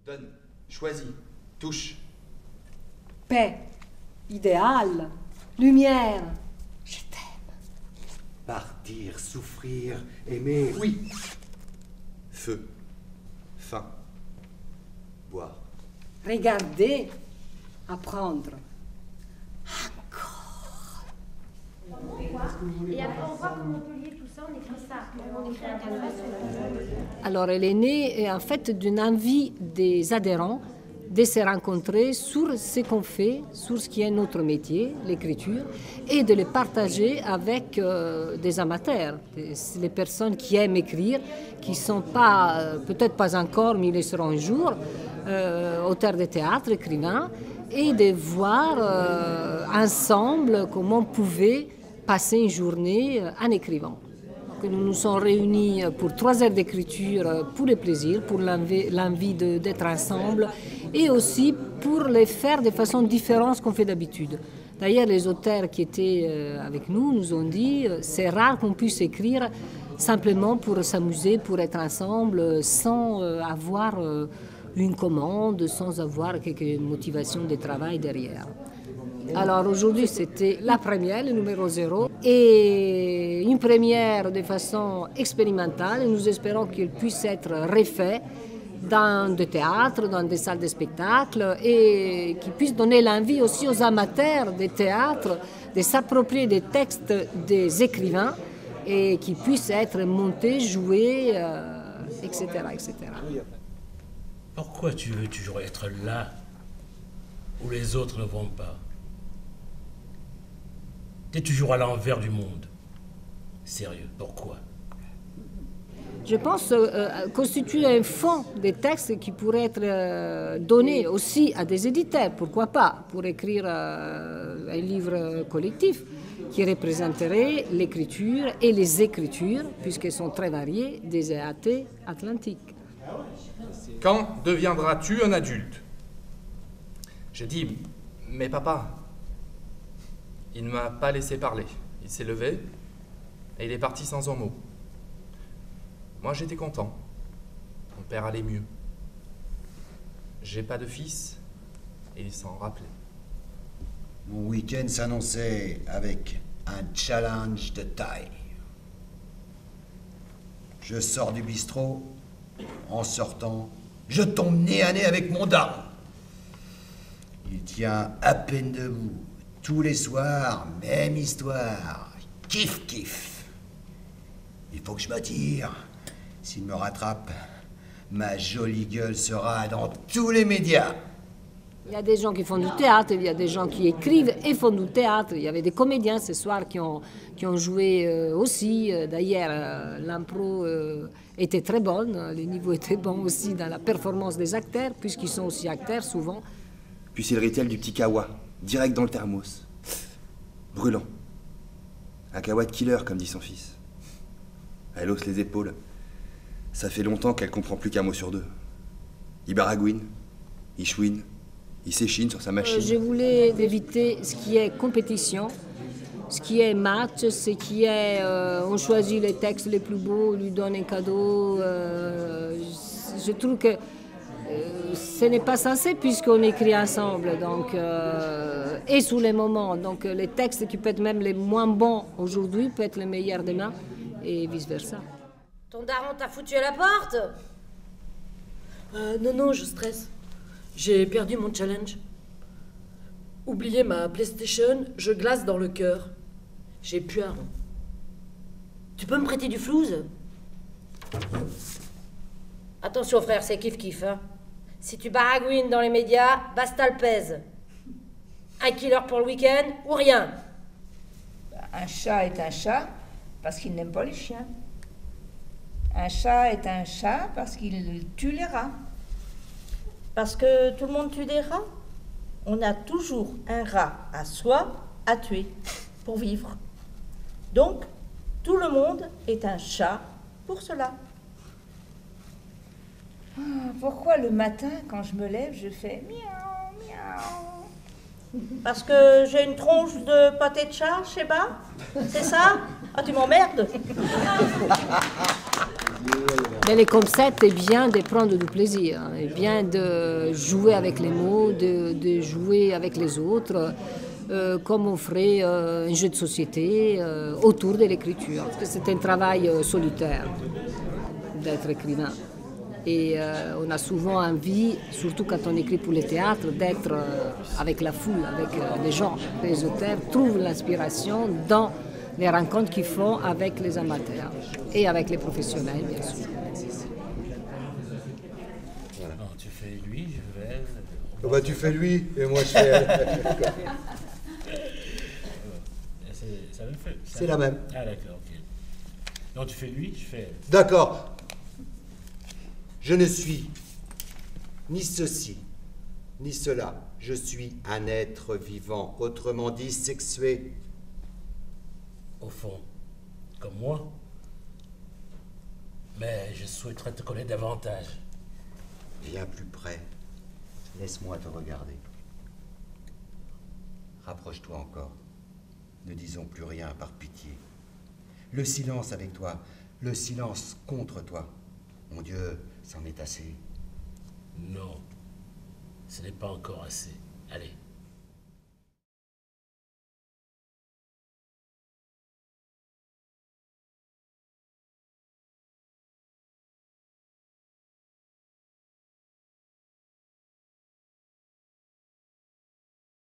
Donne, choisis, touche. Paix, idéal, lumière, je t'aime. Partir, souffrir, aimer. Oui. Feu, faim, boire. Regarder, apprendre. Et après, on voit comment on peut lier tout ça, on écrit ça. On écrit un canevas sur le... Alors, elle est née en fait d'une envie des adhérents de se rencontrer sur ce qu'on fait, sur ce qui est notre métier, l'écriture, et de les partager avec des amateurs, les personnes qui aiment écrire, qui ne sont pas, peut-être pas encore, mais ils le seront un jour, auteurs de théâtre, écrivains, et de voir ensemble comment on pouvait passer une journée en écrivant. Donc, nous nous sommes réunis pour 3 heures d'écriture pour le plaisir, pour l'envie d'être ensemble et aussi pour les faire de façon différente de ce qu'on fait d'habitude. D'ailleurs, les auteurs qui étaient avec nous nous ont dit c'est rare qu'on puisse écrire simplement pour s'amuser, pour être ensemble, sans avoir une commande, sans avoir quelques motivations de travail derrière. Alors aujourd'hui, c'était la première, le numéro 0, et une première de façon expérimentale. Nous espérons qu'il puisse être refait dans des théâtres, dans des salles de spectacle, et qu'il puisse donner l'envie aussi aux amateurs de théâtre de s'approprier des textes des écrivains et qui puissent être montés, joués, etc., etc. Pourquoi tu veux toujours être là où les autres ne vont pas? T'es toujours à l'envers du monde. Sérieux, pourquoi? Je pense constituer un fonds des textes qui pourraient être donnés aussi à des éditeurs, pourquoi pas, pour écrire un livre collectif qui représenterait l'écriture et les écritures, puisqu'elles sont très variées, des EAT atlantiques. Quand deviendras-tu un adulte? J'ai dit, mais papa, il ne m'a pas laissé parler. Il s'est levé et il est parti sans un mot. Moi, j'étais content. Mon père allait mieux. J'ai pas de fils et il s'en rappelait. Mon week-end s'annonçait avec un challenge de taille. Je sors du bistrot. En sortant, je tombe nez à nez avec mon daron. Il tient à peine debout. Tous les soirs, même histoire. Kiff, kiff. Il faut que je m'attire. S'il me rattrape, ma jolie gueule sera dans tous les médias. Il y a des gens qui font du théâtre, il y a des gens qui écrivent et font du théâtre. Il y avait des comédiens ce soir qui ont joué aussi. D'ailleurs, l'impro était très bonne, le niveau était bon aussi dans la performance des acteurs, puisqu'ils sont aussi acteurs souvent. Puis c'est le rituel du petit kawa, direct dans le thermos. Brûlant. Un kawa de killer, comme dit son fils. Elle hausse les épaules. Ça fait longtemps qu'elle comprend plus qu'un mot sur 2. Il baragouine, il chouine, il s'échine sur sa machine. Je voulais éviter ce qui est compétition, ce qui est match, ce qui est on choisit les textes les plus beaux, on lui donne un cadeau. Je trouve que ce n'est pas censé puisqu'on écrit ensemble, donc, et sous les moments. Donc les textes qui peuvent être même les moins bons aujourd'hui peuvent être les meilleurs demain et vice-versa. Ton daron t'a foutu à la porte? Non, je stresse. J'ai perdu mon challenge. Oublié ma PlayStation, je glace dans le cœur. J'ai plus un rond. Tu peux me prêter du flouze? Attention frère, c'est kiff-kiff, hein. Si tu baragouines dans les médias, basta le pèse. Un killer pour le week-end ou rien? Un chat est un chat parce qu'il n'aime pas les chiens. Un chat est un chat parce qu'il tue les rats. Parce que tout le monde tue des rats. On a toujours un rat à soi à tuer pour vivre. Donc, tout le monde est un chat pour cela. Pourquoi le matin, quand je me lève, je fais miaou, miaou? Parce que j'ai une tronche de pâté de chat, je sais pas. C'est ça? Ah, tu m'emmerdes. Mais les concepts est bien de prendre du plaisir, hein, et bien de jouer avec les mots, de jouer avec les autres, comme on ferait un jeu de société autour de l'écriture. Parce que c'est un travail solitaire d'être écrivain. Et on a souvent envie, surtout quand on écrit pour le théâtre, d'être avec la foule, avec les gens. Les auteurs trouvent l'inspiration dans les rencontres qu'ils font avec les amateurs et avec les professionnels, bien sûr. Non, tu fais lui, je vais elle. Oh bah tu fais lui et moi je fais elle. Ça me fait. C'est la même. Ah d'accord, ok. Non, tu fais lui, je fais elle. D'accord. Je ne suis ni ceci, ni cela. Je suis un être vivant, autrement dit sexué. Au fond, comme moi. Mais je souhaiterais te connaître davantage. Viens plus près. Laisse-moi te regarder. Rapproche-toi encore. Ne disons plus rien par pitié. Le silence avec toi, le silence contre toi. Mon Dieu, c'en est assez. Non, ce n'est pas encore assez. Allez.